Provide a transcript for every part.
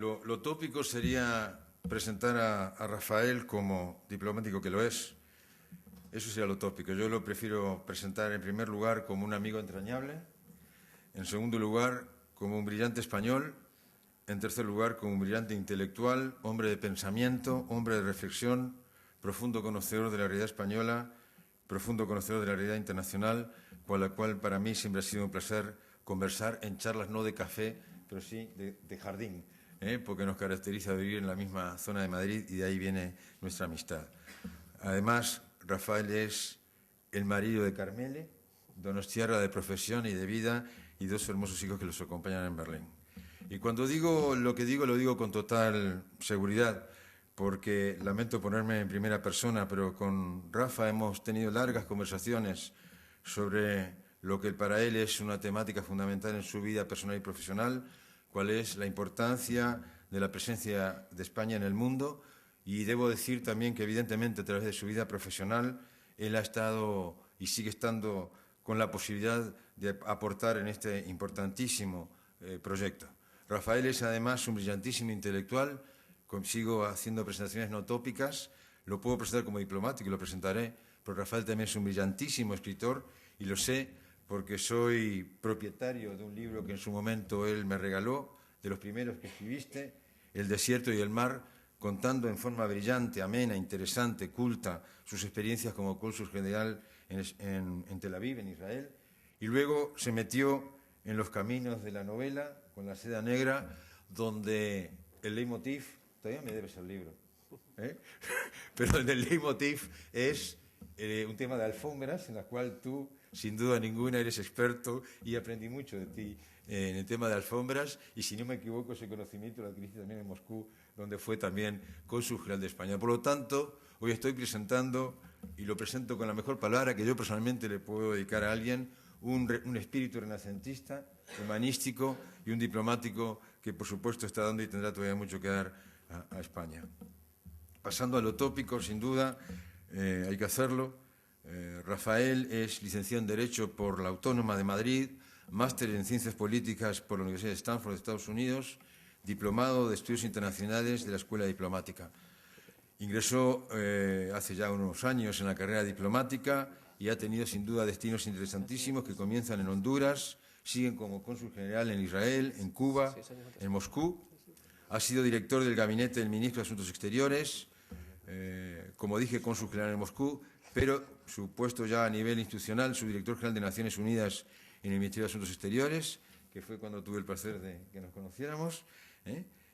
Lo tópico sería presentar a Rafael como diplomático que lo es. Eso sería lo tópico. Yo lo prefiero presentar en primer lugar como un amigo entrañable, en segundo lugar como un brillante español, en tercer lugar como un brillante intelectual, hombre de pensamiento, hombre de reflexión, profundo conocedor de la realidad española, profundo conocedor de la realidad internacional, con la cual para mí siempre ha sido un placer conversar en charlas no de café, pero sí de jardín, porque nos caracteriza vivir en la misma zona de Madrid y de ahí viene nuestra amistad. Además, Rafael es el marido de Carmele, donostiarra de profesión y de vida, y dos hermosos hijos que los acompañan en Berlín. Y cuando digo lo que digo, lo digo con total seguridad, porque lamento ponerme en primera persona, pero con Rafa hemos tenido largas conversaciones sobre lo que para él es una temática fundamental en su vida personal y profesional, cuál es la importancia de la presencia de España en el mundo. Y debo decir también que, evidentemente, a través de su vida profesional, él ha estado y sigue estando con la posibilidad de aportar en este importantísimo proyecto. Rafael es, además, un brillantísimo intelectual. Sigo haciendo presentaciones no tópicas. Lo puedo presentar como diplomático y lo presentaré, pero Rafael también es un brillantísimo escritor y lo sé porque soy propietario de un libro que en su momento él me regaló, de los primeros que escribiste, El desierto y el mar, contando en forma brillante, amena, interesante, culta, sus experiencias como cónsul general en Tel Aviv, en Israel, y luego se metió en los caminos de la novela, con La seda negra, donde el leitmotiv, todavía me debes el libro, pero donde el leitmotiv es un tema de alfombras, en la cual tú, sin duda ninguna, eres experto y aprendí mucho de ti en el tema de alfombras, y si no me equivoco, ese conocimiento lo adquiriste también en Moscú, donde fue también cónsul general de España. Por lo tanto, hoy estoy presentando, y lo presento con la mejor palabra que yo personalmente le puedo dedicar a alguien, un espíritu renacentista, humanístico y un diplomático que, por supuesto, está dando y tendrá todavía mucho que dar a España. Pasando a lo tópico, sin duda, hay que hacerlo. Rafael es licenciado en Derecho por la Autónoma de Madrid, máster en Ciencias Políticas por la Universidad de Stanford de Estados Unidos, diplomado de Estudios Internacionales de la Escuela Diplomática. Ingresó hace ya unos años en la carrera diplomática y ha tenido sin duda destinos interesantísimos que comienzan en Honduras, siguen como cónsul general en Israel, en Cuba, en Moscú. Ha sido director del gabinete del ministro de Asuntos Exteriores, como dije, cónsul general en Moscú, pero su puesto ya a nivel institucional, subdirector general de Naciones Unidas en el Ministerio de Asuntos Exteriores, que fue cuando tuve el placer de que nos conociéramos.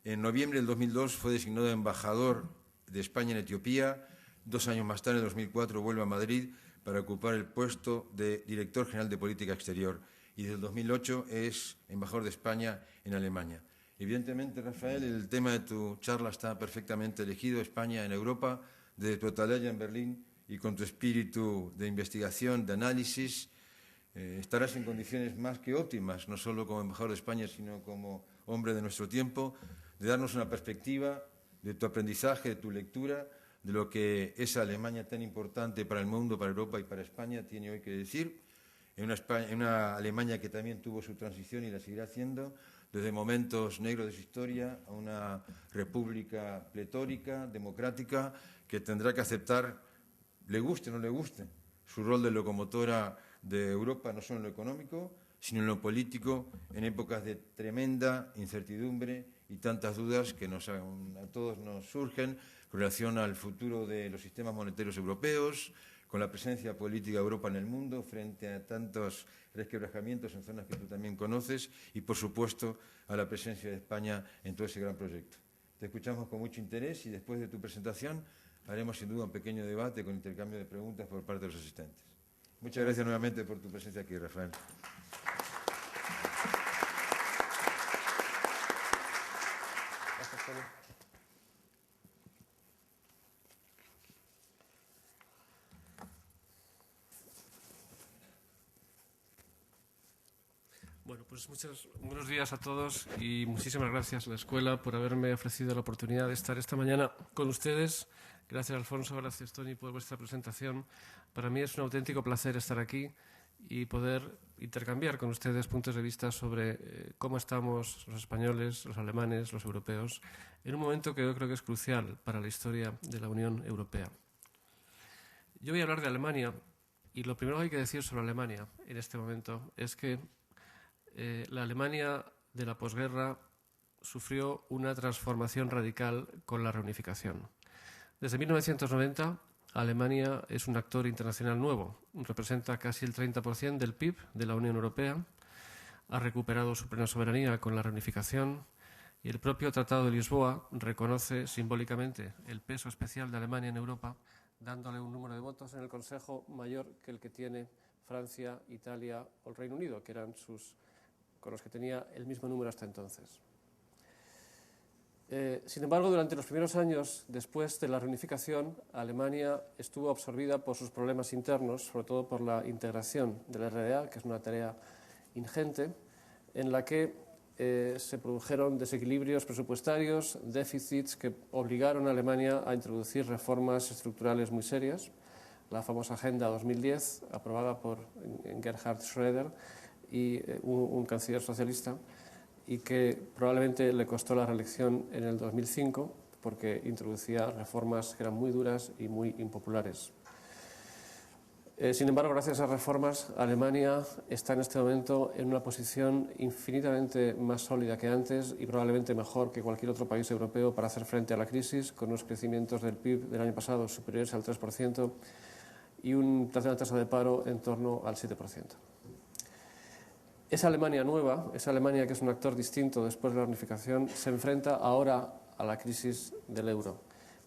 En noviembre del 2002 fue designado embajador de España en Etiopía. 2 años más tarde, en 2004, vuelve a Madrid para ocupar el puesto de director general de Política Exterior. Y desde el 2008 es embajador de España en Alemania. Evidentemente, Rafael, el tema de tu charla está perfectamente elegido, España en Europa, desde tu atalaya en Berlín y con tu espíritu de investigación, de análisis, estarás en condiciones más que óptimas, no solo como embajador de España, sino como hombre de nuestro tiempo, de darnos una perspectiva de tu aprendizaje, de tu lectura, de lo que esa Alemania tan importante para el mundo, para Europa y para España tiene hoy que decir, en una Alemania que también tuvo su transición y la seguirá haciendo, desde momentos negros de su historia a una república pletórica, democrática, que tendrá que aceptar, le guste o no le guste, su rol de locomotora de Europa, no solo en lo económico, sino en lo político, en épocas de tremenda incertidumbre y tantas dudas que a todos nos surgen con relación al futuro de los sistemas monetarios europeos, con la presencia política de Europa en el mundo frente a tantos resquebrajamientos en zonas que tú también conoces y, por supuesto, a la presencia de España en todo ese gran proyecto. Te escuchamos con mucho interés y después de tu presentación haremos sin duda un pequeño debate con intercambio de preguntas por parte de los asistentes. Muchas gracias nuevamente por tu presencia aquí, Rafael. Gracias, Tony. Bueno, pues buenos días a todos y muchísimas gracias a la escuela por haberme ofrecido la oportunidad de estar esta mañana con ustedes. Gracias, Alfonso, gracias, Tony, por vuestra presentación. Para mí es un auténtico placer estar aquí y poder intercambiar con ustedes puntos de vista sobre cómo estamos los españoles, los alemanes, los europeos, en un momento que yo creo que es crucial para la historia de la Unión Europea. Yo voy a hablar de Alemania y lo primero que hay que decir sobre Alemania en este momento es que la Alemania de la posguerra sufrió una transformación radical con la reunificación. Desde 1990, Alemania es un actor internacional nuevo, representa casi el 30% del PIB de la Unión Europea, ha recuperado su plena soberanía con la reunificación y el propio Tratado de Lisboa reconoce simbólicamente el peso especial de Alemania en Europa, dándole un número de votos en el Consejo mayor que el que tiene Francia, Italia o el Reino Unido, que eran con los que tenía el mismo número hasta entonces. Sin embargo, durante los primeros años después de la reunificación, Alemania estuvo absorbida por sus problemas internos, sobre todo por la integración de la RDA, que es una tarea ingente, en la que se produjeron desequilibrios presupuestarios, déficits que obligaron a Alemania a introducir reformas estructurales muy serias. La famosa Agenda 2010, aprobada por Gerhard Schröder y un canciller socialista, y que probablemente le costó la reelección en el 2005 porque introducía reformas que eran muy duras y muy impopulares. Sin embargo, gracias a esas reformas, Alemania está en este momento en una posición infinitamente más sólida que antes y probablemente mejor que cualquier otro país europeo para hacer frente a la crisis, con unos crecimientos del PIB del año pasado superiores al 3% y una tasa de paro en torno al 7%. Esa Alemania nueva, esa Alemania que es un actor distinto después de la unificación, se enfrenta ahora a la crisis del euro.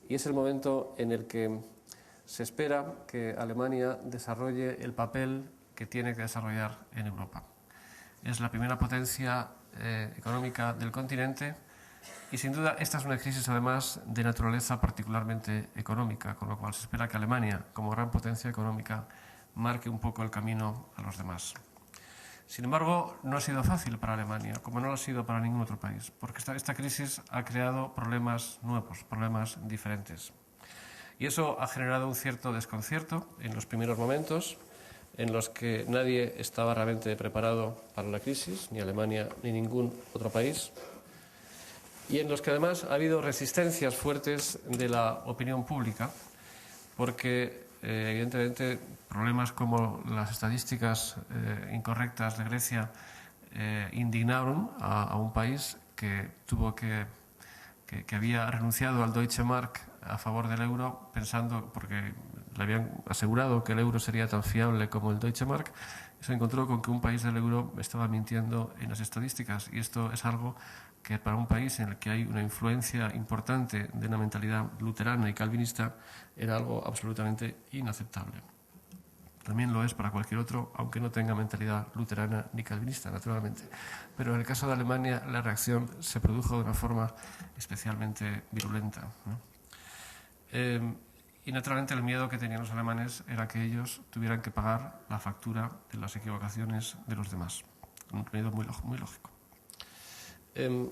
Y es el momento en el que se espera que Alemania desarrolle el papel que tiene que desarrollar en Europa. Es la primera potencia económica del continente y, sin duda, esta es una crisis, además, de naturaleza particularmente económica, con lo cual se espera que Alemania, como gran potencia económica, marque un poco el camino a los demás. Sin embargo, no ha sido fácil para Alemania, como no lo ha sido para ningún otro país, porque esta crisis ha creado problemas nuevos, problemas diferentes. Y eso ha generado un cierto desconcierto en los primeros momentos, en los que nadie estaba realmente preparado para la crisis, ni Alemania ni ningún otro país, y en los que además ha habido resistencias fuertes de la opinión pública, porque evidentemente problemas como las estadísticas incorrectas de Grecia indignaron a un país que había renunciado al Deutsche Mark a favor del euro, pensando, porque le habían asegurado que el euro sería tan fiable como el Deutsche Mark, se encontró con que un país del euro estaba mintiendo en las estadísticas, y esto es algo que para un país en el que hay una influencia importante de una mentalidad luterana y calvinista era algo absolutamente inaceptable. También lo es para cualquier otro, aunque no tenga mentalidad luterana ni calvinista, naturalmente. Pero en el caso de Alemania la reacción se produjo de una forma especialmente virulenta, ¿no? Y naturalmente el miedo que tenían los alemanes era que ellos tuvieran que pagar la factura de las equivocaciones de los demás. Un miedo muy lógico. También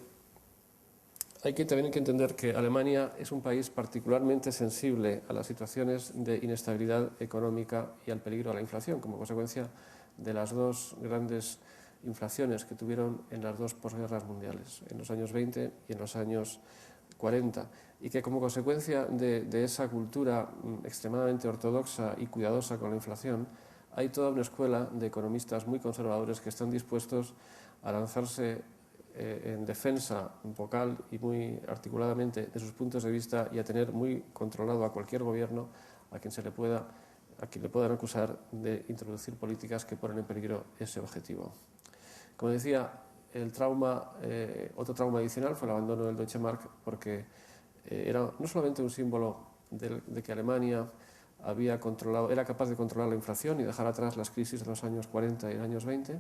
hay que entender que Alemania es un país particularmente sensible a las situaciones de inestabilidad económica y al peligro de la inflación, como consecuencia de las dos grandes inflaciones que tuvieron en las dos posguerras mundiales, en los años 20 y en los años 40, y que como consecuencia de esa cultura extremadamente ortodoxa y cuidadosa con la inflación, hay toda una escuela de economistas muy conservadores que están dispuestos a lanzarse en defensa vocal y muy articuladamente de sus puntos de vista y a tener muy controlado a cualquier gobierno a quien le puedan acusar de introducir políticas que ponen en peligro ese objetivo. Como decía, otro trauma adicional fue el abandono del Deutsche Mark, porque era no solamente un símbolo de que Alemania era capaz de controlar la inflación y dejar atrás las crisis de los años 40 y los años 20,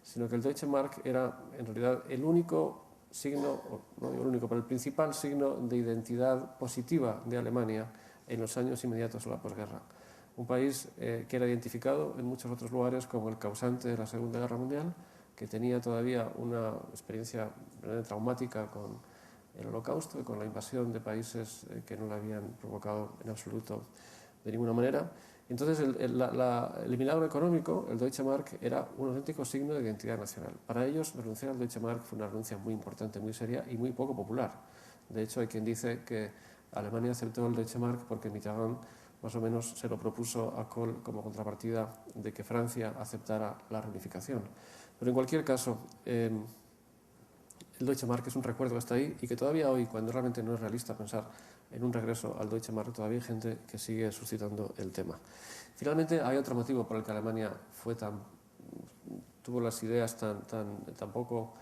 sino que el Deutsche Mark era en realidad el único signo, no el único, pero el principal signo de identidad positiva de Alemania en los años inmediatos a la posguerra. Un país que era identificado en muchos otros lugares como el causante de la Segunda Guerra Mundial, que tenía todavía una experiencia traumática con el Holocausto y con la invasión de países que no la habían provocado en absoluto de ninguna manera, Entonces, el milagro económico, el Deutsche Mark, era un auténtico signo de identidad nacional. Para ellos, renunciar al Deutsche Mark fue una renuncia muy importante, muy seria y muy poco popular. De hecho, hay quien dice que Alemania aceptó el Deutsche Mark porque Mitterrand más o menos se lo propuso a Kohl como contrapartida de que Francia aceptara la reunificación. Pero en cualquier caso, el Deutsche Mark es un recuerdo que está ahí y que todavía hoy, cuando realmente no es realista pensar en un regreso al Deutsche Mark, todavía hay gente que sigue suscitando el tema. Finalmente, hay otro motivo por el que Alemania tuvo las ideas tan poco,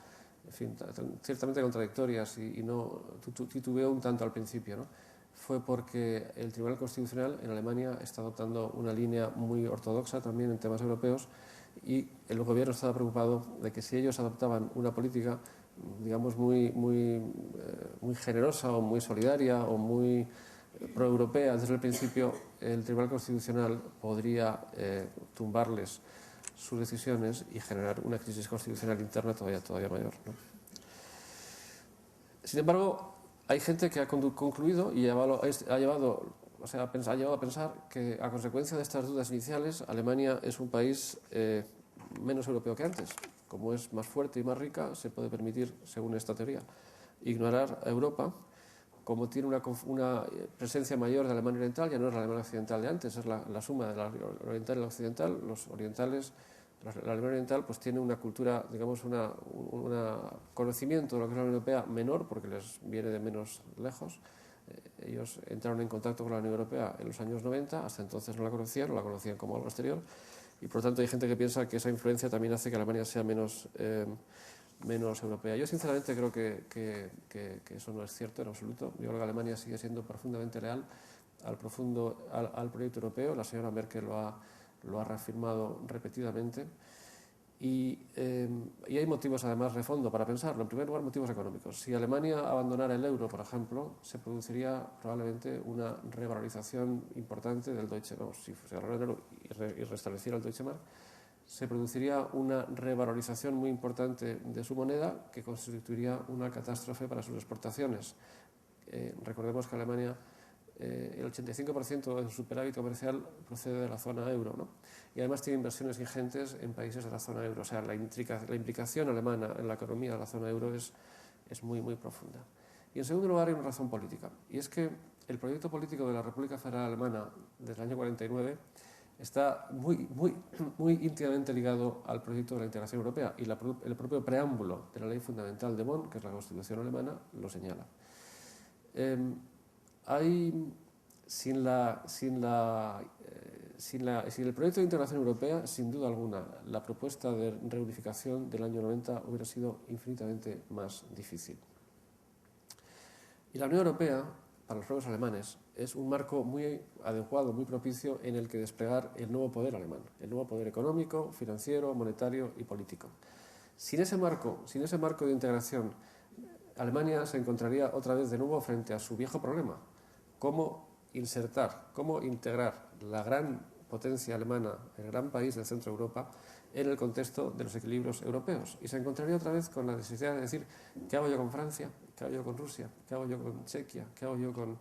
en fin, ciertamente contradictorias y no titubeó un tanto al principio, ¿no? Fue porque el Tribunal Constitucional en Alemania está adoptando una línea muy ortodoxa también en temas europeos y el gobierno estaba preocupado de que si ellos adoptaban una política, digamos, muy generosa o muy solidaria o muy proeuropea desde el principio, el Tribunal Constitucional podría tumbarles sus decisiones y generar una crisis constitucional interna todavía mayor, ¿no? Sin embargo, hay gente que ha concluido y ha llegado a pensar que a consecuencia de estas dudas iniciales, Alemania es un país menos europeo que antes. Como es más fuerte y más rica, se puede permitir, según esta teoría, ignorar a Europa. Como tiene una presencia mayor de Alemania Oriental, ya no es la Alemania Occidental de antes, es la suma de la oriental y la occidental. Los orientales, la Alemania Oriental, pues tiene una cultura, digamos, un conocimiento de lo que es la Unión Europea menor, porque les viene de menos lejos. Ellos entraron en contacto con la Unión Europea en los años 90, hasta entonces no la conocían como algo exterior, y por tanto hay gente que piensa que esa influencia también hace que Alemania sea menos europea. Yo sinceramente creo que eso no es cierto en absoluto. Yo creo que Alemania sigue siendo profundamente leal al proyecto europeo. La señora Merkel lo ha reafirmado repetidamente. Y hay motivos además de fondo para pensarlo. En primer lugar, motivos económicos. Si Alemania abandonara el euro, por ejemplo, se produciría probablemente una revalorización importante del Deutsche Mark. Si se abandonara el euro y restableciera el Deutsche Mark, se produciría una revalorización muy importante de su moneda que constituiría una catástrofe para sus exportaciones. Recordemos que Alemania, el 85% de su superávit comercial procede de la zona euro, ¿no? Y además tiene inversiones ingentes en países de la zona euro. O sea, la implicación alemana en la economía de la zona euro es muy, muy profunda. Y en segundo lugar hay una razón política, y es que el proyecto político de la República Federal Alemana desde el año 49 está muy íntimamente ligado al proyecto de la integración europea, y el propio preámbulo de la ley fundamental de Bonn, que es la Constitución alemana, lo señala. Sin el proyecto de integración europea, sin duda alguna, la propuesta de reunificación del año 90 hubiera sido infinitamente más difícil. Y la Unión Europea, para los propios alemanes, es un marco muy adecuado, muy propicio en el que desplegar el nuevo poder alemán, el nuevo poder económico, financiero, monetario y político. Sin ese marco de integración, Alemania se encontraría otra vez de nuevo frente a su viejo problema: cómo integrar la gran potencia alemana, el gran país del centro de Europa, en el contexto de los equilibrios europeos. Y se encontraría otra vez con la necesidad de decir: ¿qué hago yo con Francia? ¿Qué hago yo con Rusia? ¿Qué hago yo con Chequia? ¿Qué hago yo con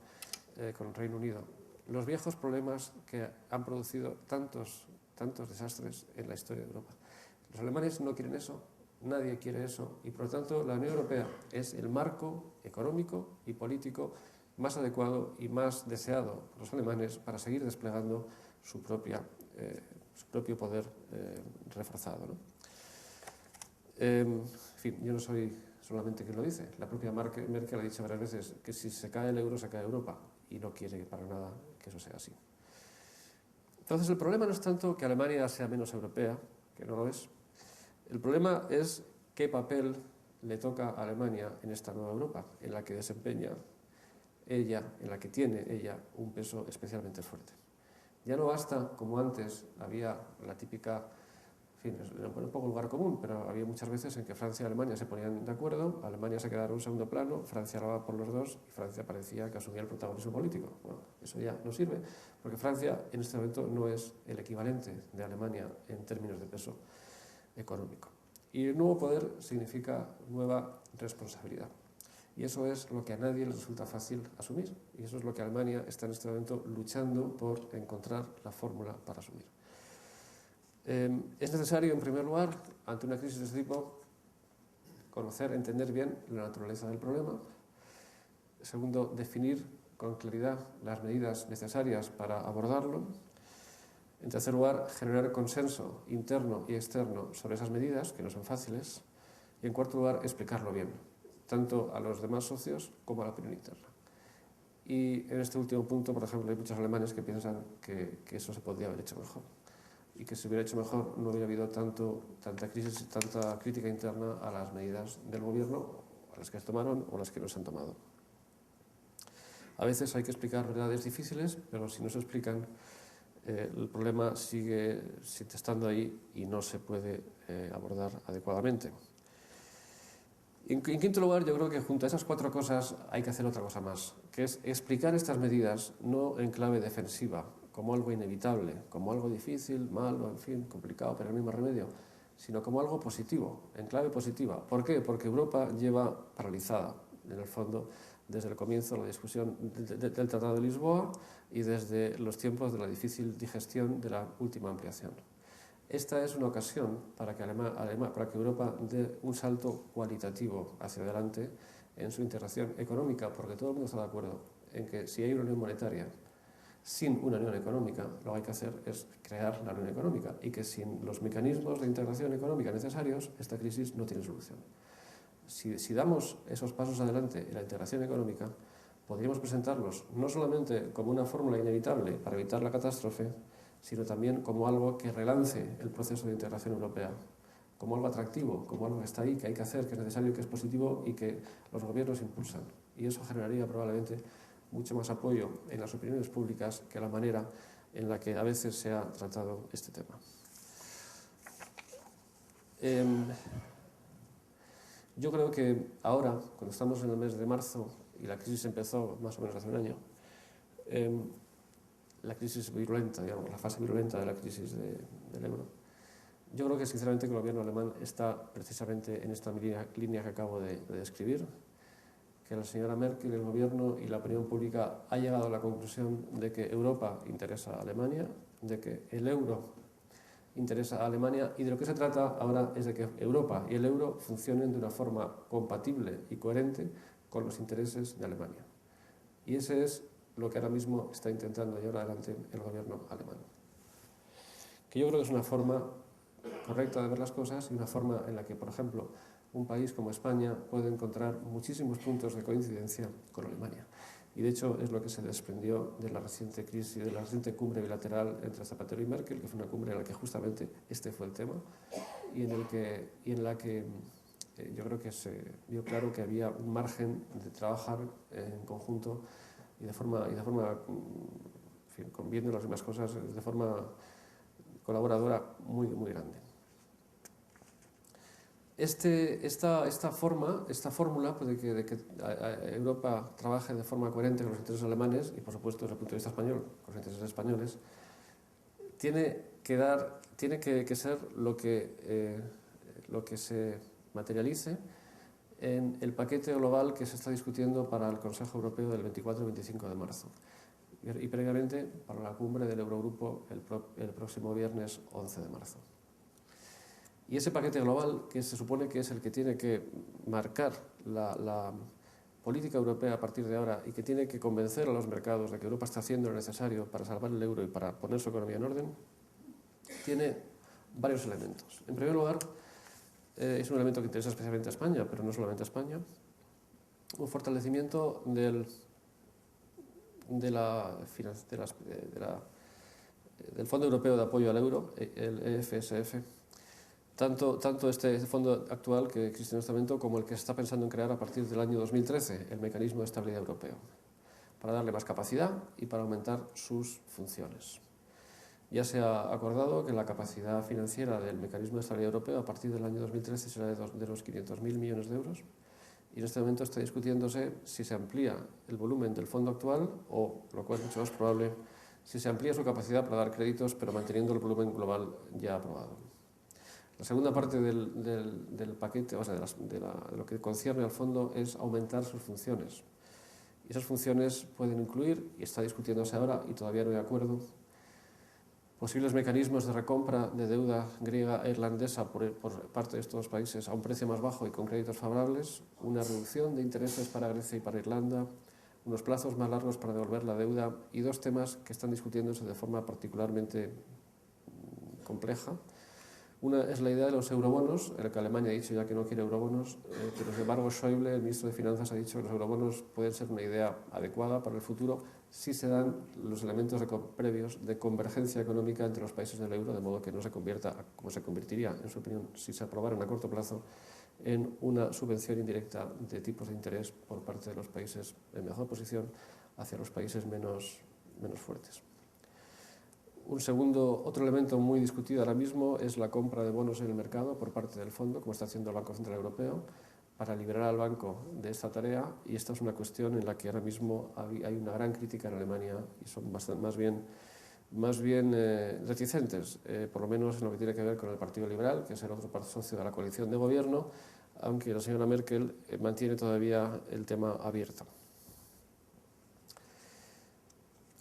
Reino Unido? Los viejos problemas que han producido tantos desastres en la historia de Europa. Los alemanes no quieren eso, nadie quiere eso, y por lo tanto la Unión Europea es el marco económico y político más adecuado y más deseado por los alemanes para seguir desplegando su propio poder reforzado, ¿no? En fin, yo no soy solamente quien lo dice. La propia Merkel ha dicho varias veces que si se cae el euro, se cae Europa, y no quiere para nada que eso sea así. Entonces, el problema no es tanto que Alemania sea menos europea, que no lo es. El problema es qué papel le toca a Alemania en esta nueva Europa, en la que desempeña ella, en la que tiene ella un peso especialmente fuerte. Ya no basta, como antes, había la típica, en fin, era un poco lugar común, pero había muchas veces en que Francia y Alemania se ponían de acuerdo, Alemania se quedaba en un segundo plano, Francia hablaba por los dos y Francia parecía que asumía el protagonismo político. Bueno, eso ya no sirve, porque Francia en este momento no es el equivalente de Alemania en términos de peso económico. Y el nuevo poder significa nueva responsabilidad. Y eso es lo que a nadie le resulta fácil asumir. Y eso es lo que Alemania está en este momento luchando por encontrar la fórmula para asumir. Es necesario, en primer lugar, ante una crisis de este tipo, conocer, entender bien la naturaleza del problema. Segundo, definir con claridad las medidas necesarias para abordarlo. En tercer lugar, generar consenso interno y externo sobre esas medidas, que no son fáciles. Y en cuarto lugar, explicarlo bien, tanto a los demás socios como a la opinión interna. Y en este último punto, por ejemplo, hay muchos alemanes que piensan que eso se podría haber hecho mejor y que si hubiera hecho mejor no hubiera habido tanta crisis y tanta crítica interna a las medidas del gobierno, a las que se tomaron o las que no se han tomado. A veces hay que explicar verdades difíciles, pero si no se explican, el problema sigue estando ahí y no se puede abordar adecuadamente. En quinto lugar, yo creo que junto a esas cuatro cosas hay que hacer otra cosa más, que es explicar estas medidas no en clave defensiva, como algo inevitable, como algo difícil, malo, en fin, complicado, pero el mismo remedio, sino como algo positivo, en clave positiva. ¿Por qué? Porque Europa lleva paralizada, en el fondo, desde el comienzo de la discusión del Tratado de Lisboa y desde los tiempos de la difícil digestión de la última ampliación. Esta es una ocasión para que Europa dé un salto cualitativo hacia adelante en su integración económica, porque todo el mundo está de acuerdo en que si hay una unión monetaria, sin una unión económica, lo que hay que hacer es crear la unión económica y que sin los mecanismos de integración económica necesarios, esta crisis no tiene solución. Si damos esos pasos adelante en la integración económica, podríamos presentarlos no solamente como una fórmula inevitable para evitar la catástrofe, sino también como algo que relance el proceso de integración europea, como algo atractivo, como algo que está ahí, que hay que hacer, que es necesario, que es positivo y que los gobiernos impulsan. Y eso generaría probablemente mucho más apoyo en las opiniones públicas que la manera en la que a veces se ha tratado este tema. Yo creo que ahora, cuando estamos en el mes de marzo y la crisis empezó más o menos hace un año, la crisis virulenta, digamos, la fase virulenta de la crisis del euro, yo creo que sinceramente que el gobierno alemán está precisamente en esta línea que acabo de describir, que la señora Merkel, el gobierno y la opinión pública ha llegado a la conclusión de que Europa interesa a Alemania, de que el euro interesa a Alemania y de lo que se trata ahora es de que Europa y el euro funcionen de una forma compatible y coherente con los intereses de Alemania. Y ese es lo que ahora mismo está intentando llevar adelante el gobierno alemán. Que yo creo que es una forma correcta de ver las cosas y una forma en la que, por ejemplo, un país como España puede encontrar muchísimos puntos de coincidencia con Alemania. Y de hecho es lo que se desprendió de la reciente crisis, de la reciente cumbre bilateral entre Zapatero y Merkel, que fue una cumbre en la que justamente este fue el tema y en la que yo creo que se vio claro que había un margen de trabajar en conjunto y de forma en fin, viendo las mismas cosas de forma colaboradora muy, muy grande. Esta fórmula de que Europa trabaje de forma coherente con los intereses alemanes y, por supuesto, desde el punto de vista español, con los intereses españoles, tiene que ser lo que se materialice en el paquete global que se está discutiendo para el Consejo Europeo del 24 y 25 de marzo y previamente para la cumbre del Eurogrupo el próximo viernes 11 de marzo. Y ese paquete global, que se supone que es el que tiene que marcar la política europea a partir de ahora y que tiene que convencer a los mercados de que Europa está haciendo lo necesario para salvar el euro y para poner su economía en orden, tiene varios elementos. En primer lugar, es un elemento que interesa especialmente a España, pero no solamente a España, un fortalecimiento del Fondo Europeo de Apoyo al Euro, el EFSF, tanto este fondo actual que existe en este momento como el que se está pensando en crear a partir del año 2013, el Mecanismo de Estabilidad Europeo, para darle más capacidad y para aumentar sus funciones. Ya se ha acordado que la capacidad financiera del Mecanismo de Estabilidad Europeo a partir del año 2013 será de los 500.000 millones de euros y en este momento está discutiéndose si se amplía el volumen del fondo actual o, lo cual es mucho más probable, si se amplía su capacidad para dar créditos pero manteniendo el volumen global ya aprobado. La segunda parte del paquete, o sea, de lo que concierne al fondo, es aumentar sus funciones. Y esas funciones pueden incluir, y está discutiéndose ahora y todavía no hay acuerdo, posibles mecanismos de recompra de deuda griega e irlandesa por parte de estos países a un precio más bajo y con créditos favorables, una reducción de intereses para Grecia y para Irlanda, unos plazos más largos para devolver la deuda y dos temas que están discutiéndose de forma particularmente compleja. Una es la idea de los eurobonos, en la que Alemania ha dicho ya que no quiere eurobonos, pero sin embargo Schäuble, el ministro de Finanzas, ha dicho que los eurobonos pueden ser una idea adecuada para el futuro si se dan los elementos previos de convergencia económica entre los países del euro, de modo que no se convierta, como se convertiría, en su opinión, si se aprobaran a corto plazo, en una subvención indirecta de tipos de interés por parte de los países en mejor posición hacia los países menos fuertes. Otro elemento muy discutido ahora mismo es la compra de bonos en el mercado por parte del fondo, como está haciendo el Banco Central Europeo, para liberar al banco de esta tarea, y esta es una cuestión en la que ahora mismo hay una gran crítica en Alemania y son más bien reticentes, por lo menos en lo que tiene que ver con el Partido Liberal, que es el otro socio de la coalición de gobierno, aunque la señora Merkel mantiene todavía el tema abierto.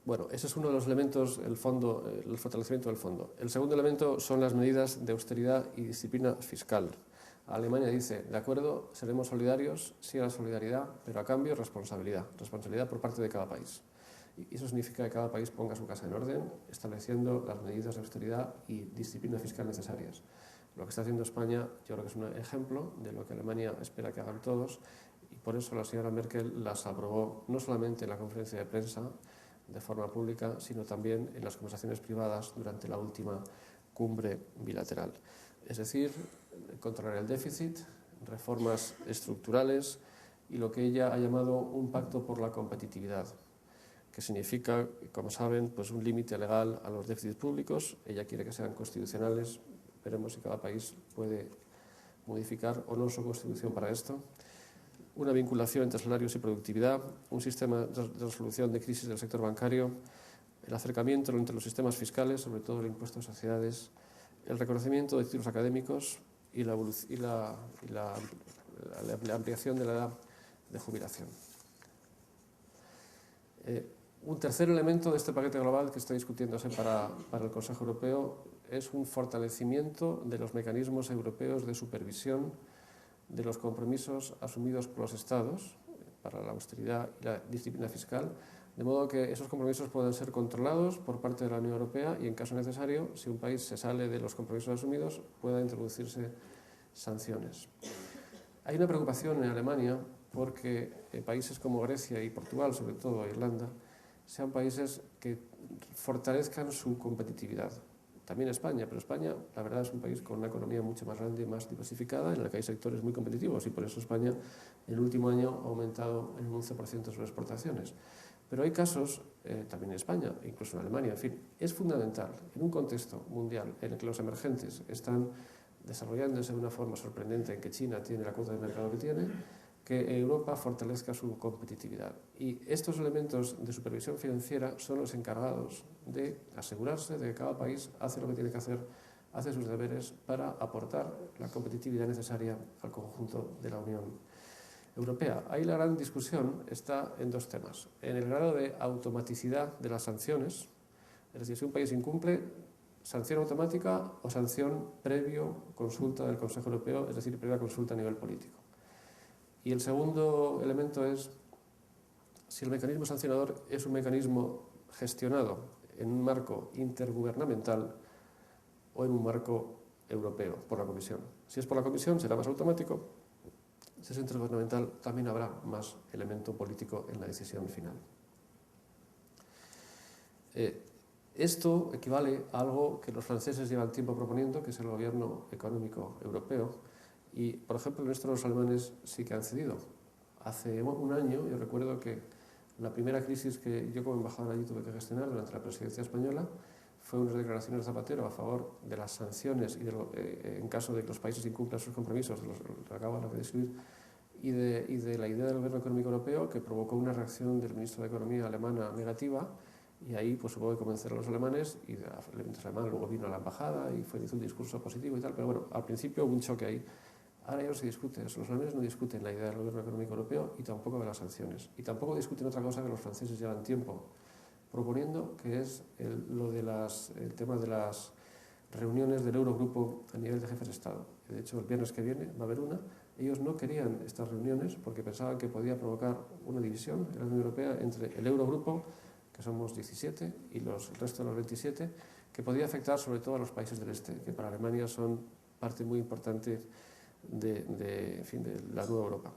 Bueno, ese es uno de los elementos, el fortalecimiento del fondo. El segundo elemento son las medidas de austeridad y disciplina fiscal. Alemania dice, de acuerdo, seremos solidarios, sí a la solidaridad, pero a cambio responsabilidad por parte de cada país. Y eso significa que cada país ponga su casa en orden, estableciendo las medidas de austeridad y disciplina fiscal necesarias. Lo que está haciendo España, yo creo que es un ejemplo de lo que Alemania espera que hagan todos, y por eso la señora Merkel las aprobó no solamente en la conferencia de prensa, de forma pública, sino también en las conversaciones privadas durante la última cumbre bilateral. Es decir, controlar el déficit, reformas estructurales y lo que ella ha llamado un pacto por la competitividad, que significa, como saben, pues un límite legal a los déficits públicos. Ella quiere que sean constitucionales. Veremos si cada país puede modificar o no su constitución para esto. Una vinculación entre salarios y productividad, un sistema de resolución de crisis del sector bancario, el acercamiento entre los sistemas fiscales, sobre todo el impuesto de sociedades, el reconocimiento de títulos académicos y la ampliación de la edad de jubilación. Un tercer elemento de este paquete global que está discutiéndose para el Consejo Europeo es un fortalecimiento de los mecanismos europeos de supervisión de los compromisos asumidos por los Estados para la austeridad y la disciplina fiscal, de modo que esos compromisos puedan ser controlados por parte de la Unión Europea y, en caso necesario, si un país se sale de los compromisos asumidos, pueda introducirse sanciones. Hay una preocupación en Alemania porque países como Grecia y Portugal, sobre todo Irlanda, sean países que fortalezcan su competitividad. También España, pero España, la verdad, es un país con una economía mucho más grande y más diversificada, en la que hay sectores muy competitivos, y por eso España en el último año ha aumentado en un 11% sus exportaciones. Pero hay casos, también en España, incluso en Alemania, en fin, es fundamental, en un contexto mundial en el que los emergentes están desarrollándose de una forma sorprendente, en que China tiene la cuota de mercado que tiene, que Europa fortalezca su competitividad. Y estos elementos de supervisión financiera son los encargados de asegurarse de que cada país hace lo que tiene que hacer, hace sus deberes para aportar la competitividad necesaria al conjunto de la Unión Europea. Ahí la gran discusión está en dos temas. En el grado de automaticidad de las sanciones, es decir, si un país incumple, sanción automática o sanción previo consulta del Consejo Europeo, es decir, previa consulta a nivel político. Y el segundo elemento es si el mecanismo sancionador es un mecanismo gestionado en un marco intergubernamental o en un marco europeo por la Comisión. Si es por la Comisión será más automático, si es intergubernamental también habrá más elemento político en la decisión final. Esto equivale a algo que los franceses llevan tiempo proponiendo, que es el gobierno económico europeo. Y, por ejemplo, en esto los alemanes sí que han cedido. Hace un año, yo recuerdo que la primera crisis que yo como embajador allí tuve que gestionar durante la presidencia española fue unas declaraciones de Zapatero a favor de las sanciones y en caso de que los países incumplan sus compromisos, los acabo de describir, y de la idea del gobierno económico europeo, que provocó una reacción del ministro de Economía alemana negativa, Y ahí pues hubo que convencer a los alemanes, y el elemento alemán luego vino a la embajada y hizo un discurso positivo y tal, pero bueno, al principio hubo un choque ahí. Ahora ya no se discute eso. Los alemanes no discuten la idea del gobierno económico europeo y tampoco de las sanciones. Y tampoco discuten otra cosa que los franceses llevan tiempo proponiendo, que es el tema de las reuniones del Eurogrupo a nivel de jefes de Estado. De hecho, el viernes que viene va a haber una. Ellos no querían estas reuniones porque pensaban que podía provocar una división en la Unión Europea entre el Eurogrupo, que somos 17, y el resto de los 27, que podía afectar sobre todo a los países del este, que para Alemania son parte muy importante de la nueva Europa.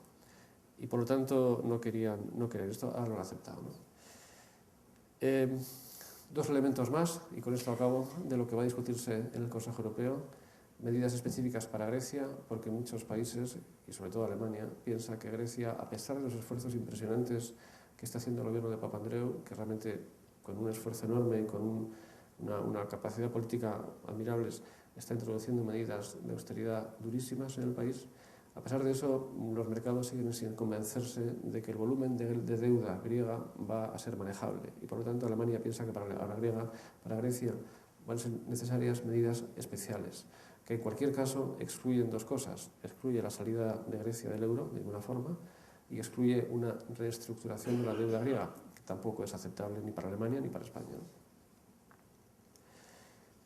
Y por lo tanto no querían esto, ahora lo han aceptado, ¿no? Dos elementos más, y con esto acabo, de lo que va a discutirse en el Consejo Europeo: medidas específicas para Grecia, porque muchos países, y sobre todo Alemania, piensa que Grecia, a pesar de los esfuerzos impresionantes que está haciendo el gobierno de Papandreou, que realmente con un esfuerzo enorme y con una capacidad política admirables, está introduciendo medidas de austeridad durísimas en el país. A pesar de eso, los mercados siguen sin convencerse de que el volumen de deuda griega va a ser manejable, y por lo tanto Alemania piensa que para Grecia van a ser necesarias medidas especiales, que en cualquier caso excluyen dos cosas: excluye la salida de Grecia del euro de ninguna forma, y excluye una reestructuración de la deuda griega, que tampoco es aceptable ni para Alemania ni para España.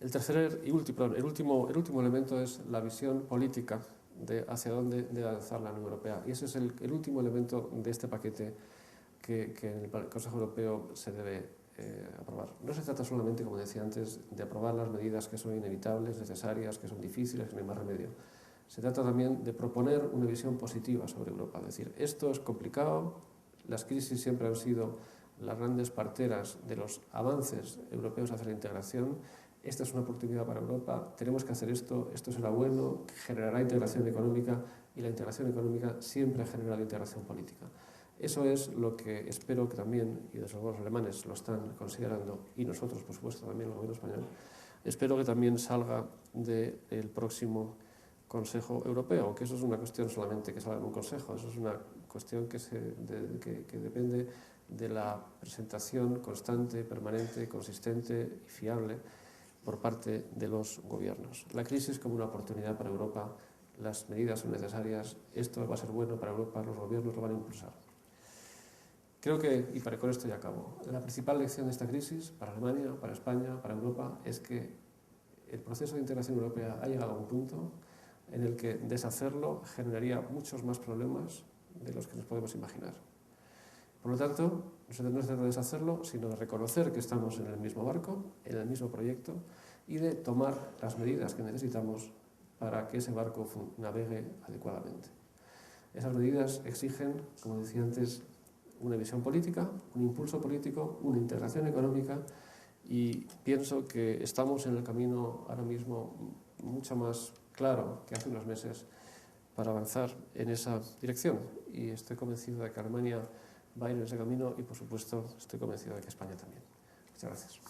El último elemento es la visión política de hacia dónde debe avanzar la Unión Europea. Y ese es el último elemento de este paquete que en el Consejo Europeo se debe aprobar. No se trata solamente, como decía antes, de aprobar las medidas que son inevitables, necesarias, que son difíciles, que no hay más remedio. Se trata también de proponer una visión positiva sobre Europa. Es decir, esto es complicado, las crisis siempre han sido las grandes parteras de los avances europeos hacia la integración. Esta es una oportunidad para Europa, tenemos que hacer esto será bueno, generará integración económica, y la integración económica siempre genera la integración política. Eso es lo que espero que también, y desde luego los alemanes lo están considerando, y nosotros, por supuesto, también el gobierno español, espero que también salga del próximo Consejo Europeo, que eso es una cuestión solamente que salga en un consejo, eso es una cuestión que depende de la presentación constante, permanente, consistente y fiable por parte de los gobiernos. La crisis como una oportunidad para Europa, las medidas son necesarias, esto va a ser bueno para Europa, los gobiernos lo van a impulsar. Creo que, y con esto ya acabo, la principal lección de esta crisis para Alemania, para España, para Europa, es que el proceso de integración europea ha llegado a un punto en el que deshacerlo generaría muchos más problemas de los que nos podemos imaginar. Por lo tanto, no se trata de deshacerlo, sino de reconocer que estamos en el mismo barco, en el mismo proyecto, y de tomar las medidas que necesitamos para que ese barco navegue adecuadamente. Esas medidas exigen, como decía antes, una visión política, un impulso político, una integración económica, y pienso que estamos en el camino ahora mismo mucho más claro que hace unos meses para avanzar en esa dirección, y estoy convencido de que Alemania va a ir en ese camino, y por supuesto estoy convencido de que España también. Muchas gracias.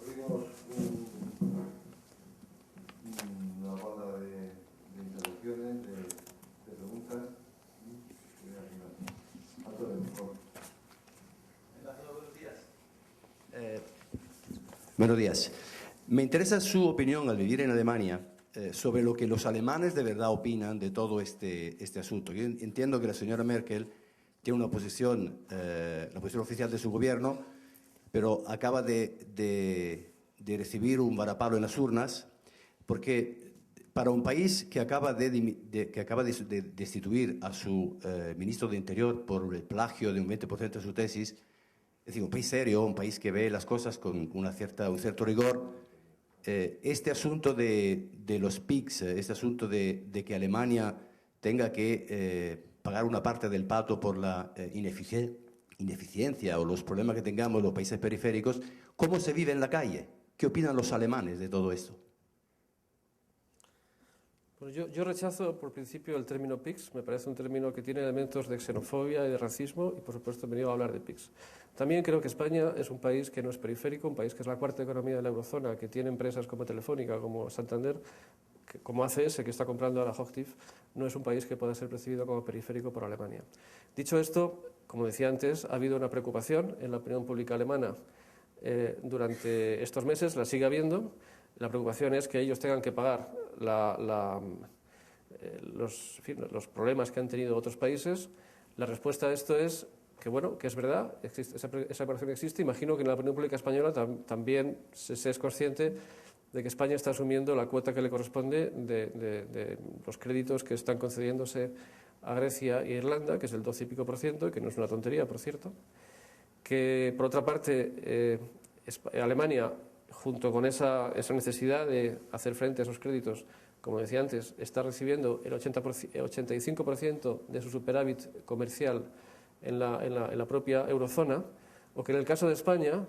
Abrimos una ronda de intervenciones, de preguntas. Antonio, por favor. Buenos días. Buenos días. Me interesa su opinión al vivir en Alemania sobre lo que los alemanes de verdad opinan de todo este asunto. Yo entiendo que la señora Merkel tiene una posición, la posición oficial de su gobierno, pero acaba de recibir un varapalo en las urnas, porque para un país que acaba de destituir a su ministro de Interior por el plagio de un 20% de su tesis, es decir, un país serio, un país que ve las cosas con un cierto rigor, este asunto de los PICs, este asunto de que Alemania tenga que pagar una parte del pato por la ineficiencia o los problemas que tengamos los países periféricos, ¿cómo se vive en la calle? ¿Qué opinan los alemanes de todo esto? Pues yo rechazo por principio el término PIGS, me parece un término que tiene elementos de xenofobia y de racismo y por supuesto he venido a hablar de PIGS. También creo que España es un país que no es periférico, un país que es la cuarta economía de la eurozona, que tiene empresas como Telefónica, como Santander, como ACS, que está comprando ahora Hochtief, no es un país que pueda ser percibido como periférico por Alemania. Dicho esto, como decía antes, ha habido una preocupación en la opinión pública alemana durante estos meses, la sigue habiendo. La preocupación es que ellos tengan que pagar los problemas que han tenido otros países. La respuesta a esto es que, bueno, que es verdad, esa preocupación existe. Imagino que en la opinión pública española también se es consciente de que España está asumiendo la cuota que le corresponde de los créditos que están concediéndose a Grecia e Irlanda, que es el 12 y pico %, que no es una tontería, por cierto. Que, por otra parte, Alemania, junto con esa necesidad de hacer frente a esos créditos, como decía antes, está recibiendo el 85% de su superávit comercial en la propia eurozona, o que en el caso de España,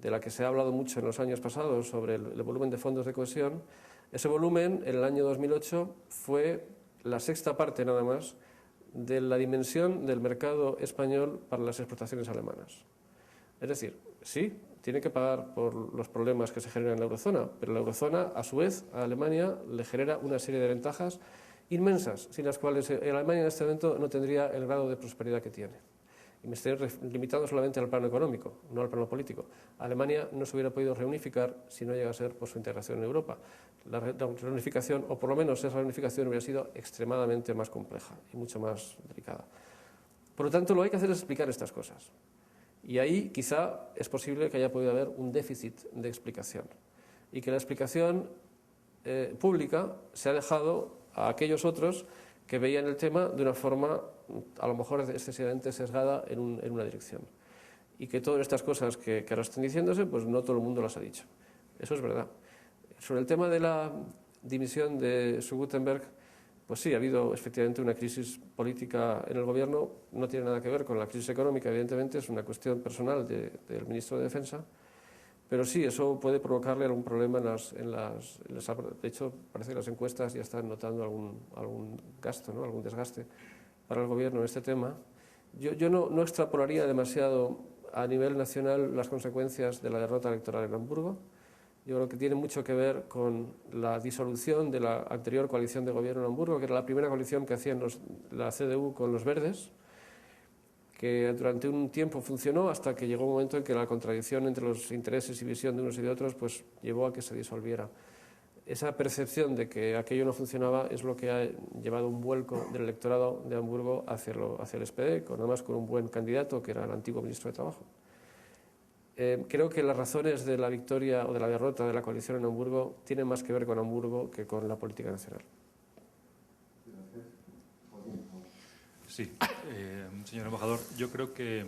de la que se ha hablado mucho en los años pasados sobre el volumen de fondos de cohesión, ese volumen en el año 2008 fue la sexta parte nada más de la dimensión del mercado español para las exportaciones alemanas. Es decir, sí, tiene que pagar por los problemas que se generan en la eurozona, pero la eurozona, a su vez, a Alemania le genera una serie de ventajas inmensas, sin las cuales Alemania en este momento no tendría el grado de prosperidad que tiene. Y me estoy limitando solamente al plano económico, no al plano político. Alemania no se hubiera podido reunificar si no llega a ser por su integración en Europa. La reunificación, o por lo menos esa reunificación, hubiera sido extremadamente más compleja y mucho más delicada. Por lo tanto, lo que hay que hacer es explicar estas cosas. Y ahí quizá es posible que haya podido haber un déficit de explicación y que la explicación pública se ha dejado a aquellos otros que veían el tema de una forma a lo mejor excesivamente sesgada en una dirección. Y que todas estas cosas que ahora están diciéndose, pues no todo el mundo las ha dicho. Eso es verdad. Sobre el tema de la dimisión de su Gutenberg, pues sí, ha habido efectivamente una crisis política en el gobierno, no tiene nada que ver con la crisis económica, evidentemente, es una cuestión personal del ministro de Defensa, pero sí, eso puede provocarle algún problema de hecho, parece que las encuestas ya están notando algún gasto, ¿no? Algún desgaste para el gobierno en este tema. Yo no extrapolaría demasiado a nivel nacional las consecuencias de la derrota electoral en Hamburgo. Yo creo que tiene mucho que ver con la disolución de la anterior coalición de gobierno en Hamburgo, que era la primera coalición que hacían la CDU con los verdes, que durante un tiempo funcionó hasta que llegó un momento en que la contradicción entre los intereses y visión de unos y de otros pues, llevó a que se disolviera. Esa percepción de que aquello no funcionaba es lo que ha llevado un vuelco del electorado de Hamburgo hacia el SPD, además con un buen candidato, que era el antiguo ministro de Trabajo. Creo que las razones de la victoria o de la derrota de la coalición en Hamburgo tienen más que ver con Hamburgo que con la política nacional. Sí, señor embajador, yo creo que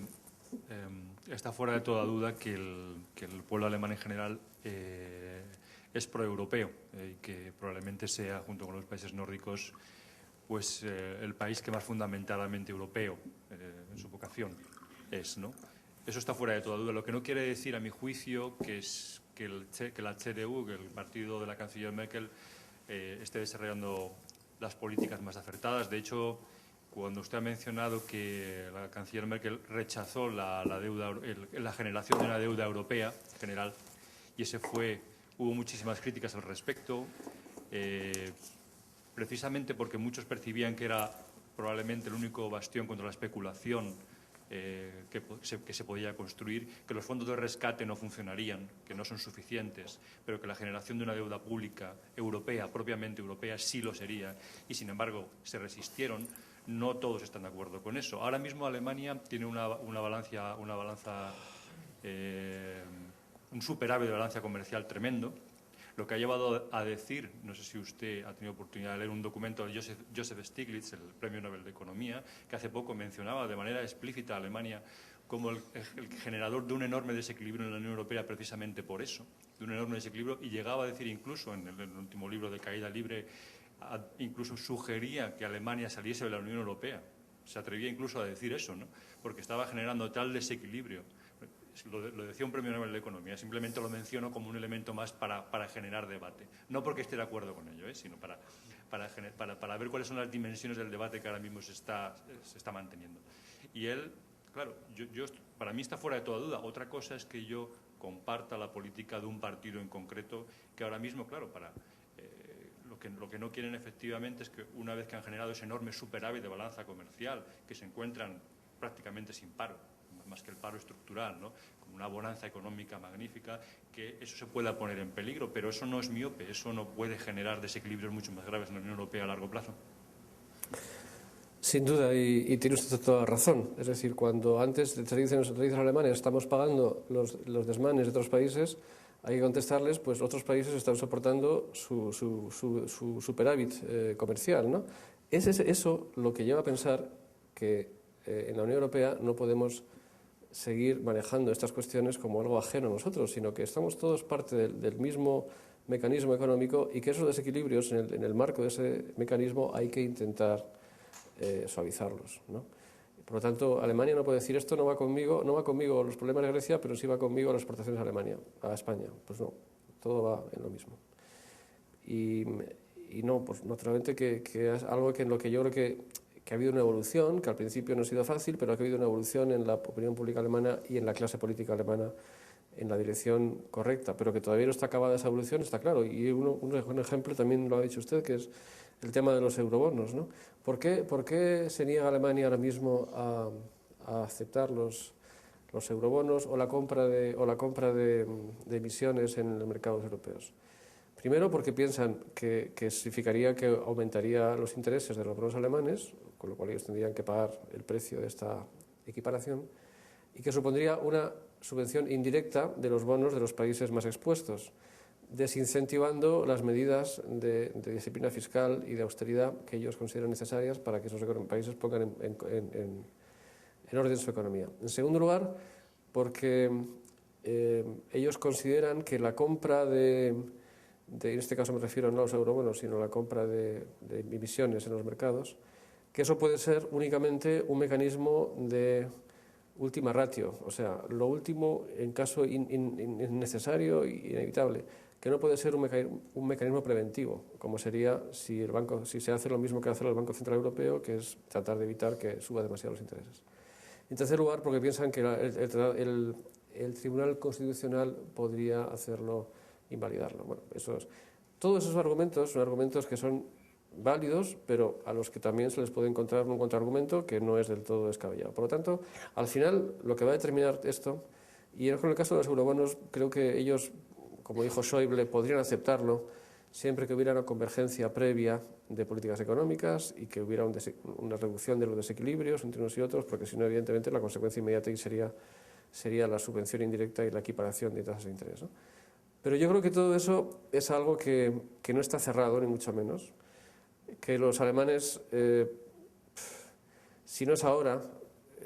está fuera de toda duda que el pueblo alemán en general es proeuropeo y que probablemente sea, junto con los países nórdicos, pues el país que más fundamentalmente europeo en su vocación es, ¿no? Eso está fuera de toda duda. Lo que no quiere decir, a mi juicio, que la CDU, que el partido de la canciller Merkel, esté desarrollando las políticas más acertadas. De hecho, cuando usted ha mencionado que la canciller Merkel rechazó la generación de una deuda europea general, y hubo muchísimas críticas al respecto, precisamente porque muchos percibían que era probablemente el único bastión contra la especulación que se podía construir, que los fondos de rescate no funcionarían, que no son suficientes, pero que la generación de una deuda pública europea, propiamente europea, sí lo sería, y sin embargo se resistieron. No todos están de acuerdo con eso. Ahora mismo Alemania tiene un superávit de balanza comercial tremendo, lo que ha llevado a decir, no sé si usted ha tenido oportunidad de leer un documento de Joseph Stiglitz, el Premio Nobel de Economía, que hace poco mencionaba de manera explícita a Alemania como el generador de un enorme desequilibrio en la Unión Europea, precisamente por eso, de un enorme desequilibrio, y llegaba a decir incluso en el último libro de Caída Libre, incluso sugería que Alemania saliese de la Unión Europea. Se atrevía incluso a decir eso, ¿no? Porque estaba generando tal desequilibrio. lo decía un premio Nobel de Economía, simplemente lo menciono como un elemento más para generar debate. No porque esté de acuerdo con ello, sino para ver cuáles son las dimensiones del debate que ahora mismo se está manteniendo. Y él, claro, para mí está fuera de toda duda. Otra cosa es que yo comparta la política de un partido en concreto que ahora mismo, claro, lo que no quieren efectivamente es que una vez que han generado ese enorme superávit de balanza comercial, que se encuentran prácticamente sin paro, más que el paro estructural, ¿no?, con una bonanza económica magnífica, que eso se pueda poner en peligro, pero eso no es miope, eso no puede generar desequilibrios mucho más graves en la Unión Europea a largo plazo. Sin duda, y tiene usted toda razón. Es decir, cuando antes se dicen los alemanes estamos pagando los desmanes de otros países, hay que contestarles, pues otros países están soportando su superávit comercial, ¿no? Es eso lo que lleva a pensar que en la Unión Europea no podemos seguir manejando estas cuestiones como algo ajeno a nosotros, sino que estamos todos parte del mismo mecanismo económico y que esos desequilibrios en el marco de ese mecanismo hay que intentar suavizarlos, ¿no? Por lo tanto, Alemania no puede decir esto no va conmigo los problemas de Grecia, pero sí va conmigo las exportaciones a Alemania, a España. Pues no, todo va en lo mismo. Y no, pues naturalmente que es algo en lo que yo creo que ha habido una evolución, que al principio no ha sido fácil, pero que ha habido una evolución en la opinión pública alemana y en la clase política alemana en la dirección correcta, pero que todavía no está acabada esa evolución, está claro. Y un ejemplo también lo ha dicho usted, que es el tema de los eurobonos, ¿no? ¿Por qué se niega Alemania ahora mismo a aceptar los eurobonos o la compra de emisiones en los mercados europeos? Primero, porque piensan que significaría que aumentaría los intereses de los bonos alemanes, con lo cual ellos tendrían que pagar el precio de esta equiparación, y que supondría una subvención indirecta de los bonos de los países más expuestos, desincentivando las medidas de disciplina fiscal y de austeridad que ellos consideran necesarias para que esos países pongan en orden su economía. En segundo lugar, porque ellos consideran que la compra en este caso me refiero no a los eurobonos, sino a la compra de emisiones en los mercados, que eso puede ser únicamente un mecanismo de última ratio, o sea, lo último en caso innecesario e inevitable, que no puede ser un mecanismo preventivo, como sería si se hace lo mismo que hace el Banco Central Europeo, que es tratar de evitar que suba demasiado los intereses. En tercer lugar, porque piensan que el Tribunal Constitucional podría hacerlo, invalidarlo. Bueno, todos esos argumentos son argumentos que son válidos, pero a los que también se les puede encontrar un contraargumento que no es del todo descabellado. Por lo tanto, al final, lo que va a determinar esto, y con el caso de los eurobonos, creo que ellos, como dijo Schäuble, podrían aceptarlo siempre que hubiera una convergencia previa de políticas económicas y que hubiera una reducción de los desequilibrios entre unos y otros, porque si no, evidentemente, la consecuencia inmediata sería la subvención indirecta y la equiparación de tasas de interés, ¿no? Pero yo creo que todo eso es algo que no está cerrado, ni mucho menos, que los alemanes, si no es ahora,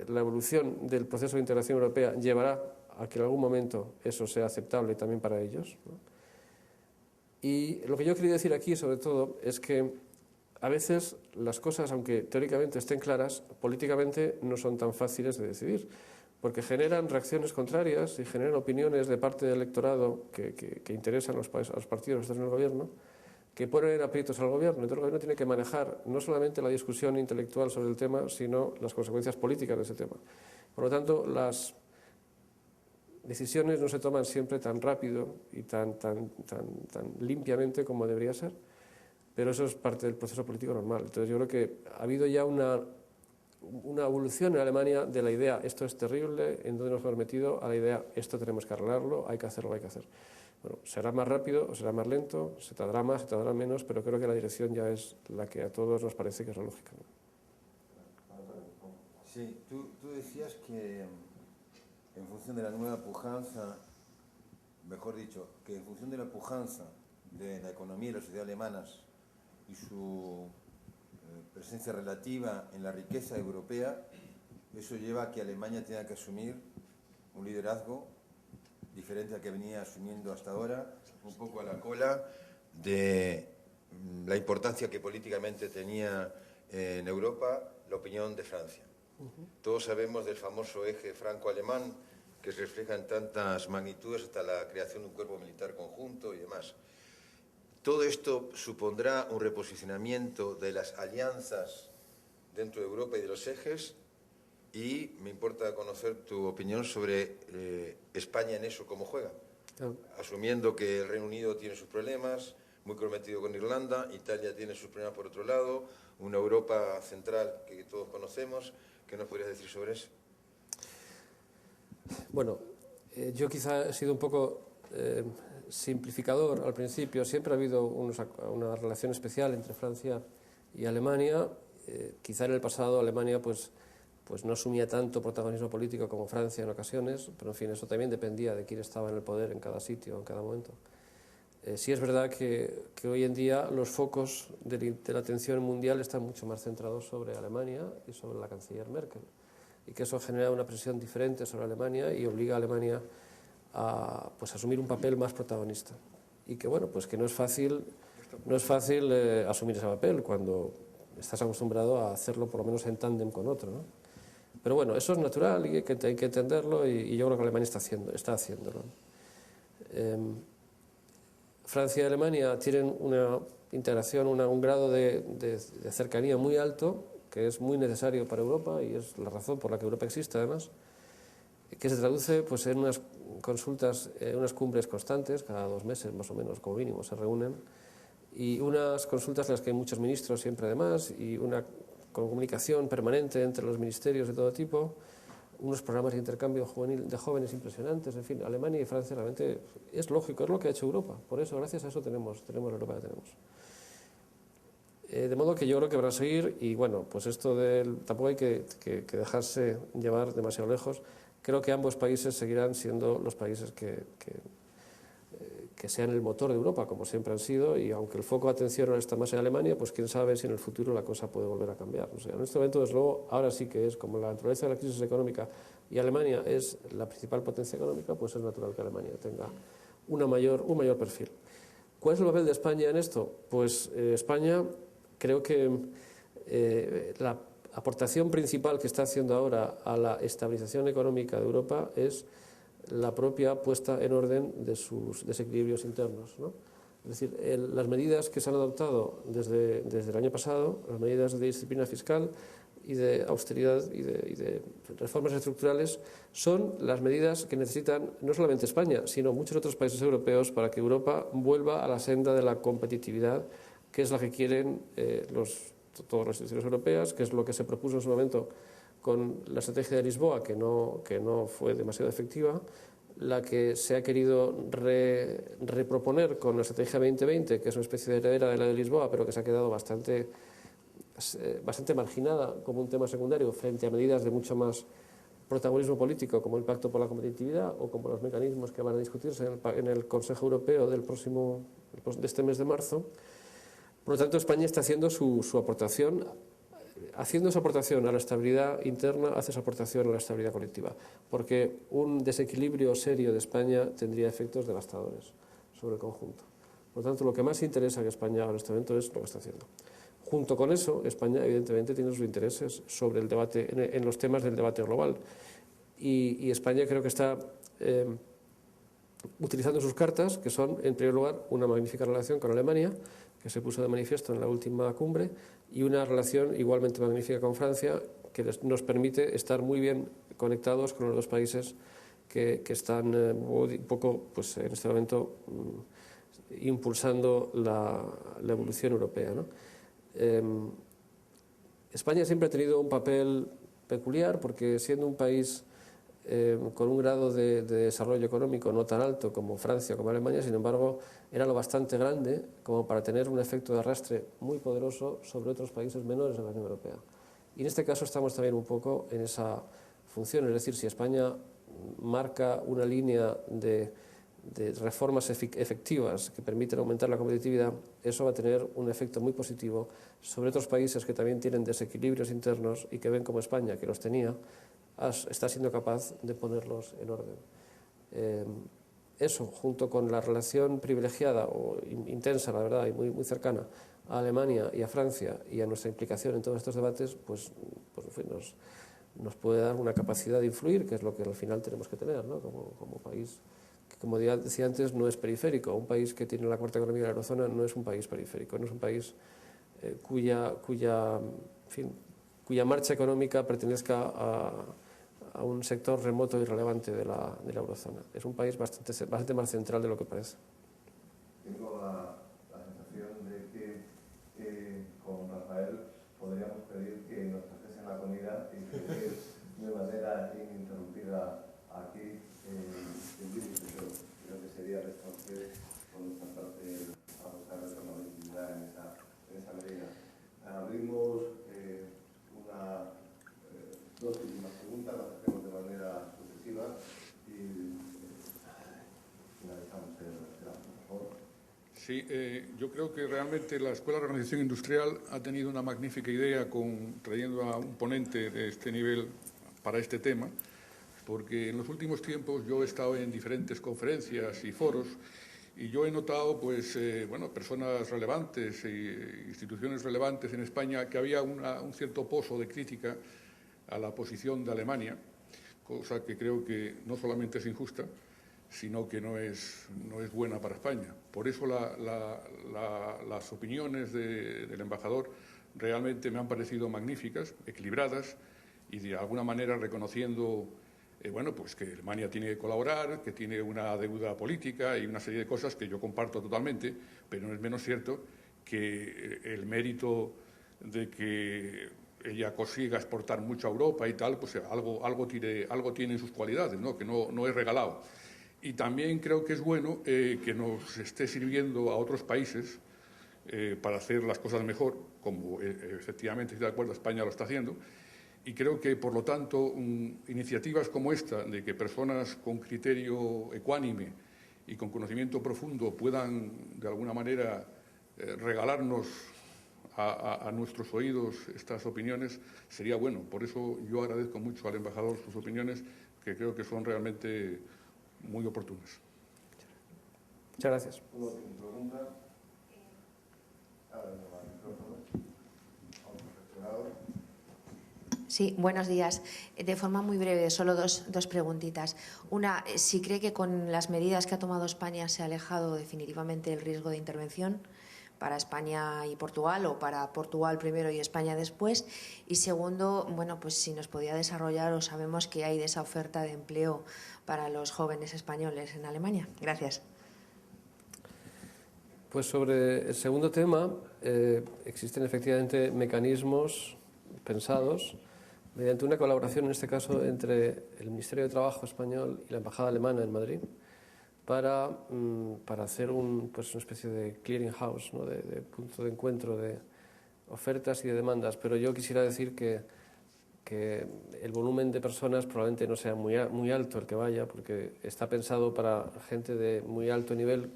la evolución del proceso de integración europea llevará a que en algún momento eso sea aceptable también para ellos, ¿no? Y lo que yo quería decir aquí, sobre todo, es que a veces las cosas, aunque teóricamente estén claras, políticamente no son tan fáciles de decidir, porque generan reacciones contrarias y generan opiniones de parte del electorado que interesan a los partidos que están en el gobierno, que ponen en aprietos al gobierno. Entonces el gobierno tiene que manejar no solamente la discusión intelectual sobre el tema, sino las consecuencias políticas de ese tema. Por lo tanto, las decisiones no se toman siempre tan rápido y tan limpiamente como debería ser, pero eso es parte del proceso político normal. Entonces yo creo que ha habido ya una evolución en Alemania de la idea esto es terrible, en donde nos hemos metido, a la idea esto tenemos que arreglarlo, hay que hacerlo, hay que hacer. Bueno, será más rápido o será más lento, se tardará más, se tardará menos, pero creo que la dirección ya es la que a todos nos parece que es la lógica, ¿no? Sí, tú decías que en función de la nueva pujanza, mejor dicho, que en función de la pujanza de la economía y la sociedad alemanas y su presencia relativa en la riqueza europea, eso lleva a que Alemania tenga que asumir un liderazgo diferente al que venía asumiendo hasta ahora, un poco a la cola de la importancia que políticamente tenía en Europa la opinión de Francia. Todos sabemos del famoso eje franco-alemán que se refleja en tantas magnitudes hasta la creación de un cuerpo militar conjunto y demás. Todo esto supondrá un reposicionamiento de las alianzas dentro de Europa y de los ejes, y me importa conocer tu opinión sobre España en eso, cómo juega. Asumiendo que el Reino Unido tiene sus problemas, muy comprometido con Irlanda, Italia tiene sus problemas por otro lado, una Europa central que todos conocemos. ¿Qué nos podrías decir sobre eso? Bueno, yo quizá he sido un poco simplificador al principio. Siempre ha habido una relación especial entre Francia y Alemania. Quizá en el pasado Alemania pues no asumía tanto protagonismo político como Francia en ocasiones, pero en fin, eso también dependía de quién estaba en el poder en cada sitio, en cada momento. Sí es verdad que hoy en día los focos de la atención mundial están mucho más centrados sobre Alemania y sobre la canciller Merkel, y que eso genera una presión diferente sobre Alemania y obliga a Alemania a asumir un papel más protagonista. Y que bueno, pues que no es fácil asumir ese papel cuando estás acostumbrado a hacerlo por lo menos en tándem con otro, ¿no? Pero bueno, eso es natural y hay que entenderlo, y yo creo que Alemania está haciéndolo. Francia y Alemania tienen una integración, un grado de cercanía muy alto, que es muy necesario para Europa, y es la razón por la que Europa existe además, que se traduce pues en unas consultas, unas cumbres constantes, cada 2 meses más o menos como mínimo se reúnen, y unas consultas en las que hay muchos ministros siempre además, y una comunicación permanente entre los ministerios de todo tipo, unos programas de intercambio juvenil de jóvenes impresionantes. En fin, Alemania y Francia realmente es lógico, es lo que ha hecho Europa. Por eso, gracias a eso tenemos la Europa que tenemos. De modo que yo creo que van a seguir, y bueno, pues esto tampoco hay que dejarse llevar demasiado lejos. Creo que ambos países seguirán siendo los países que sean el motor de Europa, como siempre han sido, y aunque el foco de atención ahora está más en Alemania, pues quién sabe si en el futuro la cosa puede volver a cambiar. O sea, en este momento, desde luego, ahora sí que es como la naturaleza de la crisis económica y Alemania es la principal potencia económica, pues es natural que Alemania tenga un mayor perfil. ¿Cuál es el papel de España en esto? Pues España, creo que la aportación principal que está haciendo ahora a la estabilización económica de Europa es la propia puesta en orden de sus desequilibrios internos, ¿no? Es decir, las medidas que se han adoptado desde el año pasado, las medidas de disciplina fiscal y de austeridad y de reformas estructurales, son las medidas que necesitan no solamente España, sino muchos otros países europeos para que Europa vuelva a la senda de la competitividad, que es la que quieren todas las instituciones europeas, que es lo que se propuso en su momento con la estrategia de Lisboa, que no fue demasiado efectiva, la que se ha querido reproponer con la estrategia 2020, que es una especie de heredera de la de Lisboa, pero que se ha quedado bastante marginada como un tema secundario frente a medidas de mucho más protagonismo político, como el Pacto por la Competitividad o como los mecanismos que van a discutirse en el Consejo Europeo de este mes de marzo. Por lo tanto, España está haciendo su aportación. Haciendo esa aportación a la estabilidad interna, hace esa aportación a la estabilidad colectiva, porque un desequilibrio serio de España tendría efectos devastadores sobre el conjunto. Por lo tanto, lo que más interesa que España haga en este momento es lo que está haciendo. Junto con eso, España evidentemente tiene sus intereses sobre el debate, en los temas del debate global, y España creo que está utilizando sus cartas, que son, en primer lugar, una magnífica relación con Alemania, que se puso de manifiesto en la última cumbre, y una relación igualmente magnífica con Francia, que nos permite estar muy bien conectados con los dos países que están un poco, pues, en este momento impulsando la evolución europea, ¿no? España siempre ha tenido un papel peculiar, porque siendo un país con un grado de desarrollo económico no tan alto como Francia o como Alemania, sin embargo, era lo bastante grande como para tener un efecto de arrastre muy poderoso sobre otros países menores de la Unión Europea. Y en este caso estamos también un poco en esa función, es decir, si España marca una línea de reformas efectivas que permiten aumentar la competitividad, eso va a tener un efecto muy positivo sobre otros países que también tienen desequilibrios internos y que ven como España, que los tenía, está siendo capaz de ponerlos en orden. Eso, junto con la relación privilegiada o intensa, la verdad, y muy cercana a Alemania y a Francia y a nuestra implicación en todos estos debates, pues en fin, nos puede dar una capacidad de influir, que es lo que al final tenemos que tener, ¿no? Como país que, como decía antes, no es periférico. Un país que tiene la cuarta economía de la eurozona no es un país periférico, no es un país cuya marcha económica pertenezca a un sector remoto y relevante de la eurozona. Es un país bastante más central de lo que parece. Tengo la sensación de que con Rafael podríamos pedir que nos trajesen la comida y seguir de manera ininterrumpida aquí el vídeo, pero creo que sería responsable por nuestra parte a buscar la normatividad en esa medida. Abrimos dos últimas preguntas, las hacemos de manera sucesiva y finalizamos el debate, por favor. Sí, yo creo que realmente la Escuela de Organización Industrial ha tenido una magnífica idea trayendo a un ponente de este nivel para este tema, porque en los últimos tiempos yo he estado en diferentes conferencias y foros y yo he notado, pues, personas relevantes e instituciones relevantes en España que había un cierto pozo de crítica a la posición de Alemania, cosa que creo que no solamente es injusta, sino que no es buena para España. Por eso las opiniones del embajador realmente me han parecido magníficas, equilibradas y de alguna manera reconociendo pues que Alemania tiene que colaborar, que tiene una deuda política y una serie de cosas que yo comparto totalmente, pero no es menos cierto que el mérito de que ella consiga exportar mucho a Europa y tal, pues algo tiene en sus cualidades, ¿no? Que no es regalado. Y también creo que es bueno que nos esté sirviendo a otros países para hacer las cosas mejor, como efectivamente, estoy de acuerdo, España lo está haciendo. Y creo que, por lo tanto, iniciativas como esta, de que personas con criterio ecuánime y con conocimiento profundo puedan, de alguna manera, regalarnos a nuestros oídos estas opiniones, sería bueno. Por eso yo agradezco mucho al embajador sus opiniones, que creo que son realmente muy oportunas. Muchas gracias. Una última pregunta. Sí, buenos días. De forma muy breve, solo dos preguntitas. Una, si cree que con las medidas que ha tomado España se ha alejado definitivamente el riesgo de intervención para España y Portugal, o para Portugal primero y España después. Y segundo, pues si nos podía desarrollar, o sabemos que hay de esa oferta de empleo para los jóvenes españoles en Alemania. Gracias. Pues sobre el segundo tema, existen efectivamente mecanismos pensados mediante una colaboración, en este caso, entre el Ministerio de Trabajo español y la Embajada alemana en Madrid, para hacer una especie de clearing house, ¿no? de punto de encuentro de ofertas y de demandas. Pero yo quisiera decir que el volumen de personas probablemente no sea muy alto el que vaya, porque está pensado para gente de muy alto nivel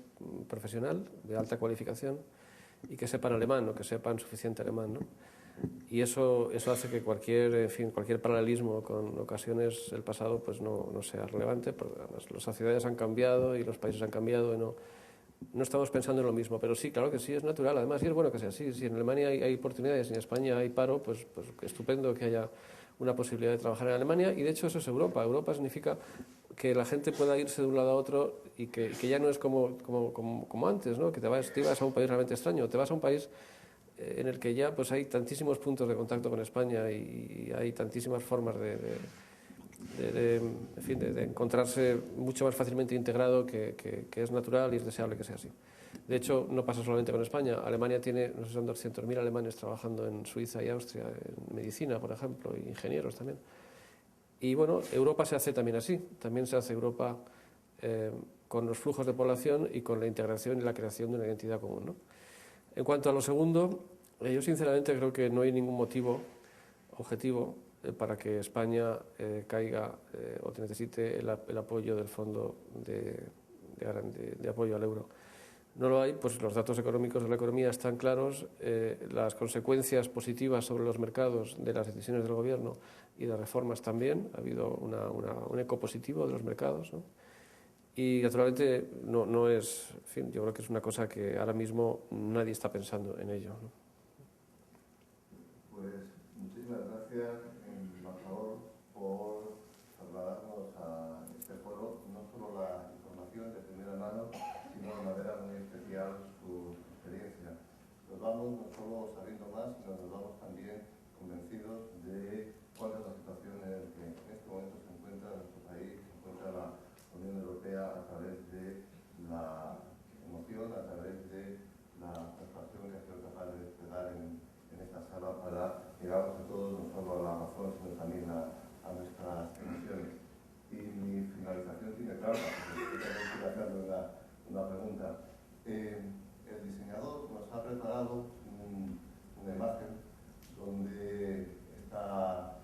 profesional, de alta cualificación, y que sepan alemán, o que sepan suficiente alemán, ¿no? Y eso hace que cualquier paralelismo con ocasiones del pasado pues no sea relevante, porque además las sociedades han cambiado y los países han cambiado y no estamos pensando en lo mismo. Pero sí, claro que sí, es natural. Además, y es bueno que sea así. Si en Alemania hay oportunidades y en España hay paro, pues estupendo que haya una posibilidad de trabajar en Alemania. Y de hecho eso es Europa. Europa significa que la gente pueda irse de un lado a otro y que ya no es como antes, ¿no? Que te ibas a un país realmente extraño, te vas a un país en el que ya pues hay tantísimos puntos de contacto con España y hay tantísimas formas de encontrarse mucho más fácilmente integrado que es natural y es deseable que sea así. De hecho, no pasa solamente con España. Alemania tiene, no sé, son 200.000 alemanes trabajando en Suiza y Austria, en medicina, por ejemplo, y ingenieros también. Y bueno, Europa se hace también así. También se hace Europa con los flujos de población y con la integración y la creación de una identidad común, ¿no? En cuanto a lo segundo, yo sinceramente creo que no hay ningún motivo objetivo para que España caiga o que necesite el apoyo del Fondo de apoyo al euro. No lo hay, pues los datos económicos de la economía están claros, las consecuencias positivas sobre los mercados de las decisiones del Gobierno y de reformas también. Ha habido un eco positivo de los mercados, ¿no? Y naturalmente no es, en fin, yo creo que es una cosa que ahora mismo nadie está pensando en ello, ¿no? Pues muchísimas gracias, embajador. nos vamos no solo sabiendo más, sino nos vamos también convencidos de cuál es la situación en la que en este momento se encuentra nuestro país, se encuentra la Unión Europea a través de la emoción, a través de la satisfacción que ha sido capaz de dar en esta sala para llegar a todos, no solo a la razón, sino también a nuestras emociones. Y mi finalización tiene trampa, porque estoy haciendo una pregunta. El diseñador nos ha preparado una imagen donde está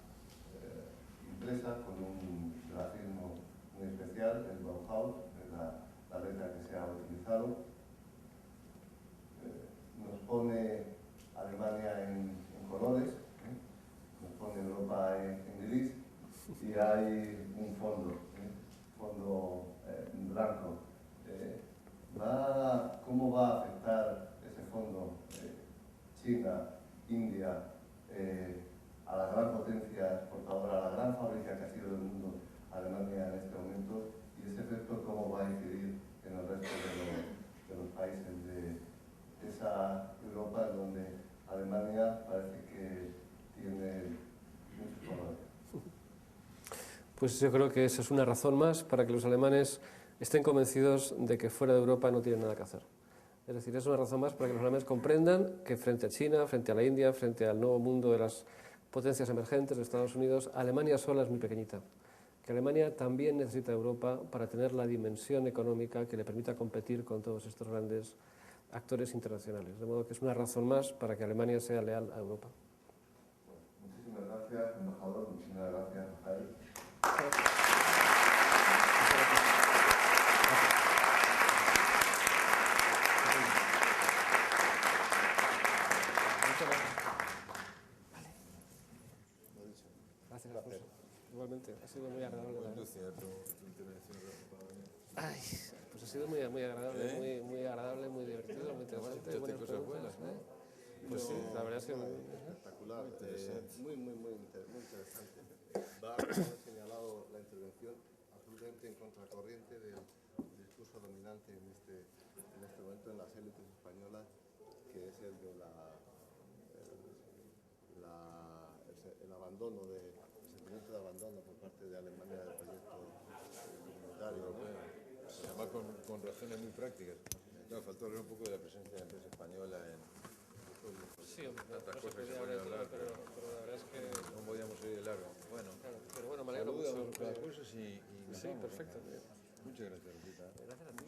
impresa con un grafismo muy especial, el Bauhaus, es la letra que se ha utilizado. Nos pone Alemania en colores, nos pone Europa en gris, y hay un fondo blanco. ¿Cómo va a afectar ese fondo China, India, a la gran potencia exportadora, a la gran fábrica que ha sido del mundo, Alemania en este momento, y ese efecto cómo va a incidir en el resto de los países de esa Europa en donde Alemania parece que tiene muchos colores? Pues yo creo que esa es una razón más para que los alemanes estén convencidos de que fuera de Europa no tienen nada que hacer. Es decir, es una razón más para que los alemanes comprendan que frente a China, frente a la India, frente al nuevo mundo de las potencias emergentes de Estados Unidos, Alemania sola es muy pequeñita. Que Alemania también necesita Europa para tener la dimensión económica que le permita competir con todos estos grandes actores internacionales. De modo que es una razón más para que Alemania sea leal a Europa. Muchísimas gracias, embajador. Muchísimas gracias, Rafael. Gracias, Alfonso. Igualmente, ha sido muy agradable. Ay, pues ha sido muy agradable, muy agradable, muy divertido, muy interesante. Buenas preguntas, Pues sí, la verdad es que Espectacular, muy interesante. Va, como he señalado, la intervención absolutamente en contracorriente del discurso dominante en este momento en las élites españolas, que es el de el abandono, el sentimiento de abandono por parte de Alemania del proyecto comunitario. Además con razones muy prácticas. No, faltó hablar un poco de la presencia de la empresa española en... sí, hombre, tantas no se cosas que se podía pueden hablar, hablar, pero la verdad es que... no podíamos ir de largo. Bueno, Claro, pero bueno, me alegro saludamos mucho. las cosas y Sí, perfecto. Muchas gracias, Rosita. Gracias a ti.